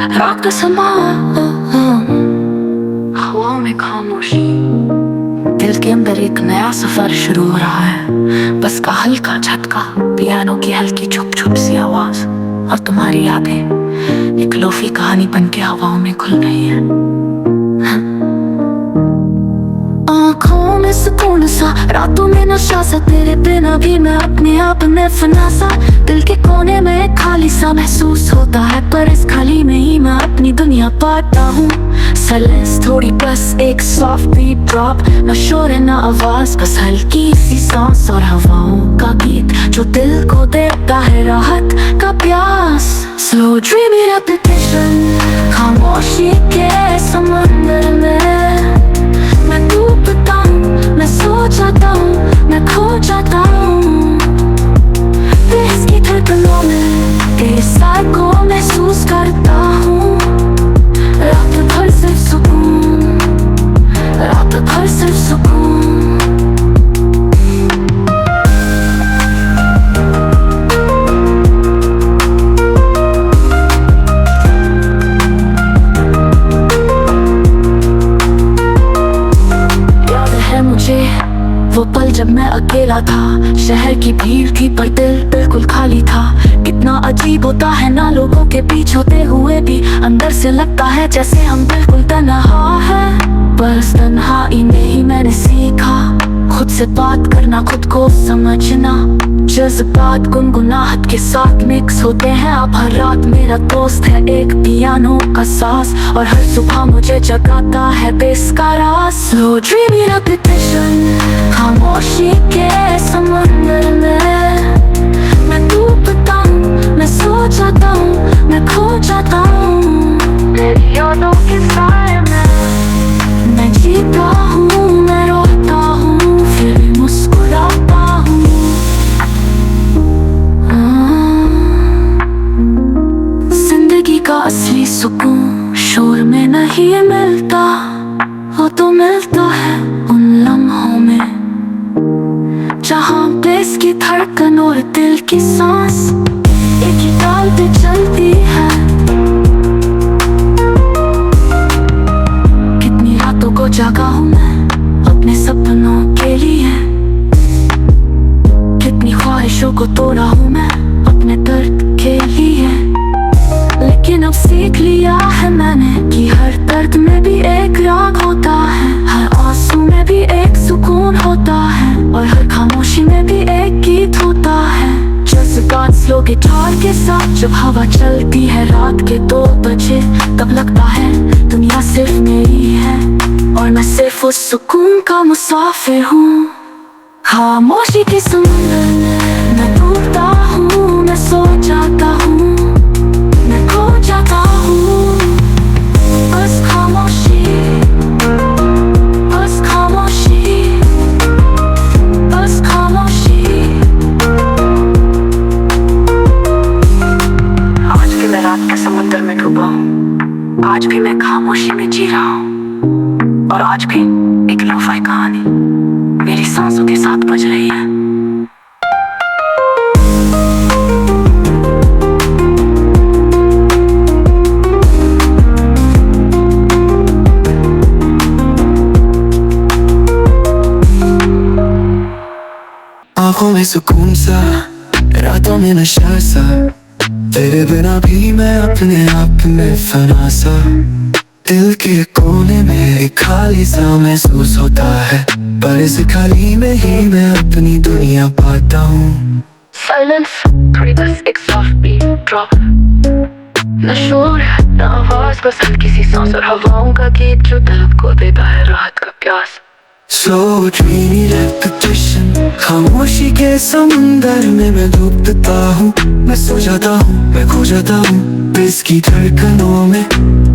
रात का समा, हवाओं में खामोशी, दिल के अंदर एक नया सफर शुरू हो रहा है। बस का हल्का झटका, पियानो की हल्की छुप छुप सी आवाज और तुम्हारी यादें एक लोफी कहानी बन के हवाओं में खुल रही है। आँखों में सुकून सा, रातों में नशा सा, तेरे बिना भी मैं अपने आप में फना सा। दिल के कोने में खाली सा महसूस होता है, पर इस खाली में ही मैं अपनी दुनिया पाता हूँ। साइलेंस थोड़ी, बस एक सॉफ्ट बीट ड्रॉप, न शोर है न आवाज, बस हल्की सी सांस और हवाओं का गीत जो दिल को देता है राहत का प्यास। स्लो ड्रीमी रेपिटेशन, खामोशी के समंदर में मैं डूबता हूँ, मैं सो जाता हूँ, मैं खो जाता हूँ। दिल की धड़कनों में तेरे साथ को महसूस करता हूँ। रात भर सिर्फ सुकून, रात भर सिर्फ सुकून। याद है मुझे वो पल जब मैं अकेला था, शहर की भीड़ थी पर दिल बिल्कुल खाली था। कितना अजीब होता है ना, लोगों के बीच होते हुए भी अंदर से लगता है जैसे हम बिल्कुल तन्हा है। बस तन्हाई में ही मैंने सीखा खुद से बात करना, खुद को समझना। जज्बात गुनगुनाहट के साथ मिक्स होते हैं अब हर रात। मेरा दोस्त है एक पियानो का सांस, और हर सुबह मुझे जगाता है बेस का राज। स्लो ड्रीमी रेपिटेशन, खामोशी के समंदर में मैं डूबता हूँ, मैं सो जाता हूँ, मैं खो जाता हूँ। तेरी यादों के साए में मैं जीता हूँ, मैं रोता हूँ फिर भी मुस्कुराता हूँ। जिंदगी का असली सुकून शोर में नहीं मिलता, वो तो मिलता है उन लम्हों में जहाँ बेस की धड़कन और दिल की सांस एक ही ताल पे चलती है। कितनी रातों को जागा हूँ मैं अपने सपनों के लिए, कितनी ख्वाहिशों को तोड़ा हूँ मैं अपने दर्द के लिए। लेकिन अब सीख लिया है मैंने कि हर दर्द में भी एक राग होता है, हर आंसू में भी एक सुकून होता है, और हर खामोशी में भी एक गीत होता है। जज्बात स्लो गिटार के साथ जब हवा चलती है रात के 2 बजे, तब लगता है दुनिया सिर्फ मेरी है और मैं सिर्फ उस सुकून का मुसाफिर हूँ। खामोशी के समुंदर में मैं डूबता हूँ, मैं सो जाता हूँ, मैं खो जाता हूँ। बस खामोशी, बस खामोशी, बस खामोशी। आज भी मैं रात के समुंदर में डूबा हूँ, आज भी मैं खामोशी में जी रहा हूँ, और आज भी एक लोफाई कहानी मेरी सांसों के साथ बज रही है। आँखों में सुकून सा, रातों में नशा सा, तेरे बिना भी मैं अपने आप में फना सा। दिल के कोने में एक खाली सा महसूस होता है, पर इस खाली में ही मैं अपनी दुनिया पाता हूँ। साइलेंस थोड़ी, बस एक सॉफ्ट बीट ड्रॉप, न शोर है न आवाज, बस हल्की सी सांस और हवाओं का गीत जो दिल को देता है राहत का प्यास। Slow dreamy repetition, खामोशी के समंदर में मैं डूबता हूँ, मैं सो जाता हूँ, मैं खो जाता हूँ। बेस की धड़कनों में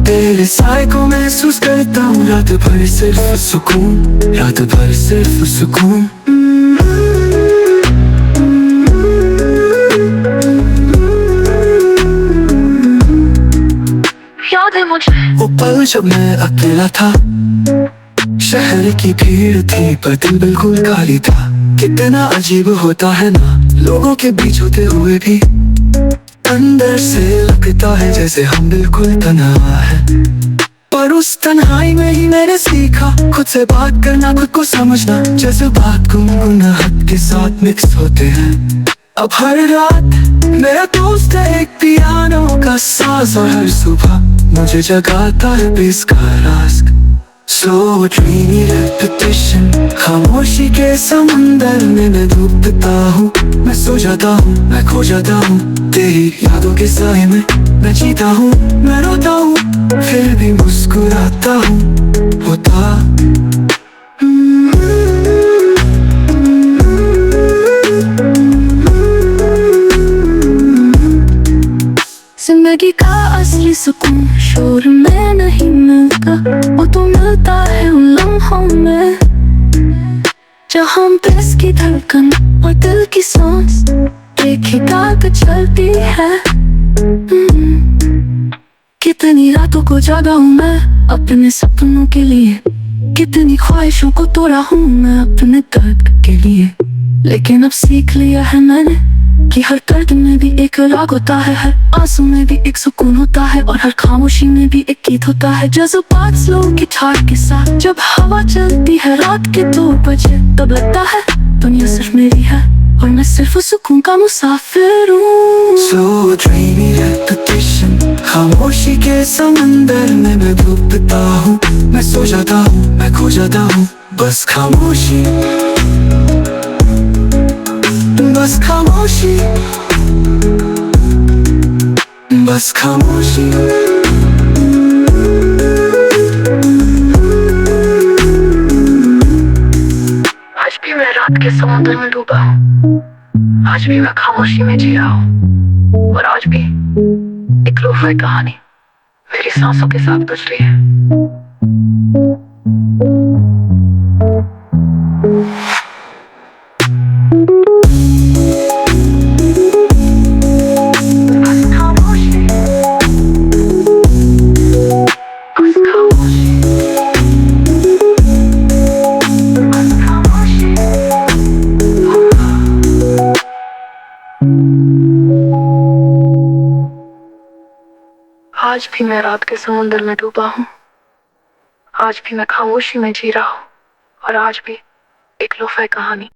तेरे साए को महसूस करता हूँ। रात भर सिर्फ सुकून, रात भर सिर्फ सुकून। याद है मुझे वो पल जब मैं अकेला था, शहर की भीड़ थी पर दिल बिल्कुल खाली था। कितना अजीब होता है ना, लोगों के बीच होते हुए भी अंदर से लगता है जैसे हम बिल्कुल तन्हा है, पर उस तन्हाई में ही मैंने सीखा खुद से बात करना, खुद को समझना। जैसे बात गुनगुनाहट के साथ मिक्स होते हैं। अब हर रात मेरा दोस्त है एक पियानो का साज, और हर सुबह मुझे जगाता है बेस का रास्क। Slow dreamy repetition, खामोशी के समंदर में मैं डूबता हूँ। मैं सो जाता हूँ, मैं खो जाता हूँ, तेरी यादों के साए में मैं जीता हूँ। मैं रोता हूँ फिर भी मुस्कुराता हूँ, होता जिंदगी का असली सुकून शोर में नहीं मिलता, वो तो मिलता है उन लम्हों में जहाँ दिल की धड़कन और दिल की सांस एक ही ताक चलती है। कितनी रातों को जागा हूँ मैं अपने सपनों के लिए, कितनी ख्वाहिशों को तोड़ा हूँ मैं अपने दर्द के लिए। लेकिन अब सीख लिया है मैंने कि हर दर्द में भी एक राग होता है, हर आंसू में भी एक सुकून होता है, और हर खामोशी में भी एक गीत होता है। जज्बात स्लो गिटार के साथ जब हवा चलती है रात के 2 बजे, तब लगता है दुनिया सिर्फ मेरी है और मैं सिर्फ उस सुकून का मुसाफिर हूँ। Slow dreamy repetition, खामोशी के समंदर में मैं डूबता हूँ। मैं सो जाता हूँ, मैं खो जाता हूँ, बस खामोशी, बस खामोशी, बस खामोशी। आज भी मैं रात के समुद्र में डूबा हूँ, आज भी मैं खामोशी में जी रहा हूँ, और आज भी एक लोफाई कहानी मेरी सांसों के साथ बज रही है। आज भी मैं रात के समुद्र में डूबा हूँ, आज भी मैं खामोशी में जी रहा हूँ, और आज भी एक लोफाई कहानी